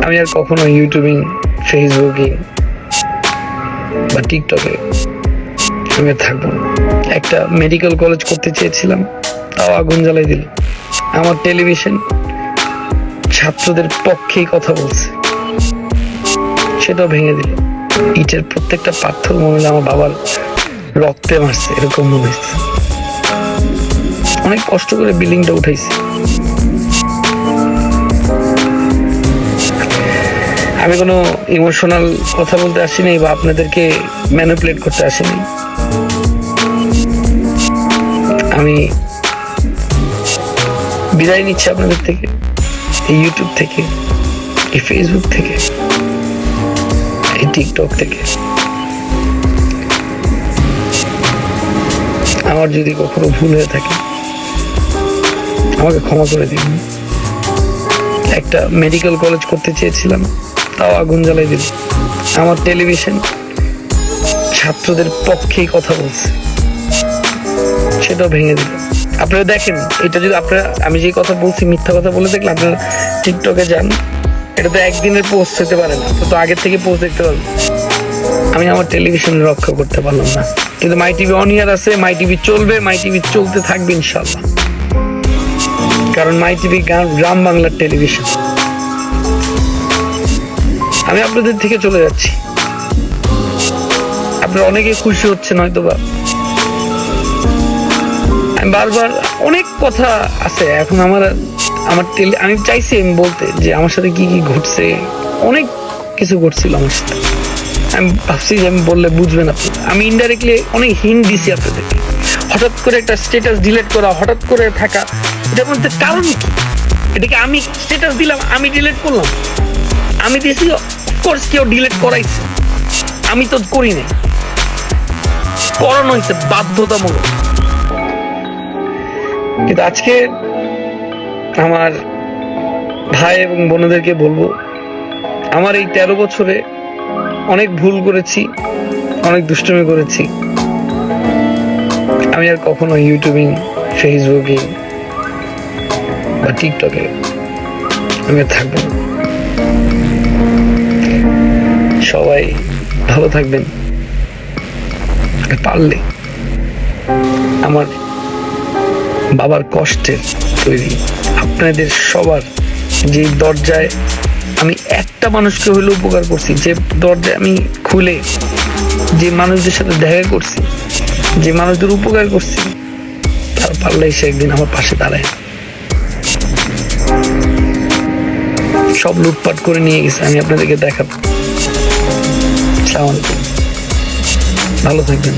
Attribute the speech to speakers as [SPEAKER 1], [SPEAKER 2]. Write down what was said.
[SPEAKER 1] আমি আর কখনো YouTubing, Facebooking বা টিকটকে আমি থাকবো না। একটা মেডিকেল কলেজ করতে চেয়েছিলাম, তাও আগুন জ্বালাই দিল। আমার টেলিভিশন ছাত্রদের পক্ষেই কথা বলছে, সেটাও ভেঙে দিল। ইটের প্রত্যেকটা পাথর মনে হলো আমার বাবার রক্তে মারছে, এরকম মনে হচ্ছে। অনেক কষ্ট করে বিল্ডিংটা উঠাইছি। আমি কোনো ইমোশনাল কথা বলতে আসিনি বা আপনাদেরকে ম্যানিপুলেট করতে আসিনি। আমি বিদায় নিচ্ছি আপনাদের থেকে, এই ইউটিউব থেকে, এই ফেসবুক থেকে, এই টিকটক থেকে। আমার যদি কখনো ভুল হয়ে থাকে আমাকে ক্ষমা করে দিন। একটা মেডিকেল কলেজ করতে চেয়েছিলাম, তাও আগুন জ্বালাই দিল। আমার টেলিভিশন ছাত্রদের পক্ষেই কথা বলছে, সেটাও ভেঙে দিল। আপনারা দেখেন, এটা যদি আপনারা, আমি যে কথা বলছি মিথ্যা কথা বলে দেখলে আপনারা টিকটকে যান, এটা তো একদিনের পোস্ট হতে পারে না, তো আগের থেকে পোস্ট দেখতে পারবেন। আমি আমার টেলিভিশন রক্ষা করতে পারলাম না, কিন্তু মাই টিভি অন ইয়ার আছে, মাই টিভি চলবে, মাই টিভি চলতে থাকবে ইনশাল্লাহ। কারণ মাই টিভি গ্রাম বাংলার টেলিভিশন। আমি আপনাদের থেকে চলে যাচ্ছি, আপনারা অনেকে খুশি হচ্ছেন হয়তো বা। আমি বারবার অনেক কথা আছে এখন আমি চাইছি আমি বলতে যে আমার সাথে কি কি ঘটছে, অনেক কিছু ঘটছিল আমার সাথে। আমি ভাবছি যে আমি বললে বুঝবেন আপনারা। আমি ইনডাইরেক্টলি অনেক হিন্ট দিছি আপনাদেরকে। হঠাৎ করে একটা স্ট্যাটাস ডিলিট করা, হঠাৎ করে থাকা, এটার মধ্যে কারণ কি? এটাকে আমি স্ট্যাটাস দিলাম, আমি ডিলিট করলাম, আমি দিয়েছি, অফকোর্স কেউ ডিলিট করাইছে, আমি তো করি নাই, করানো হয়েছে বাধ্যতামূলক। কিন্তু আজকে আমার ভাই এবং বোনদেরকে বলবো, আমার এই 13 বছরে অনেক ভুল করেছি, অনেক দুষ্টুমি করেছি। আমি আর কখনো ইউটিউবিং, ফেসবুকিং বা টিকটকে আমি থাকবো না। সবাই ভালো থাকবেন। পারলে আমার বাবার কষ্টের তৈরি আপনাদের সবার যে দরজায় আমি একটা মানুষকে হইলে উপকার করছি, যে দরজায় আমি খুলে যে মানুষদের সাথে দেখা করছি, যে মানুষদের উপকার করছি, তার পারলে সে একদিন আমার পাশে দাঁড়ায়। সব লুটপাট করে নিয়ে গেছে, আমি আপনাদেরকে দেখাবো। আসসালামু আলাইকুম, ভালো থাকবেন।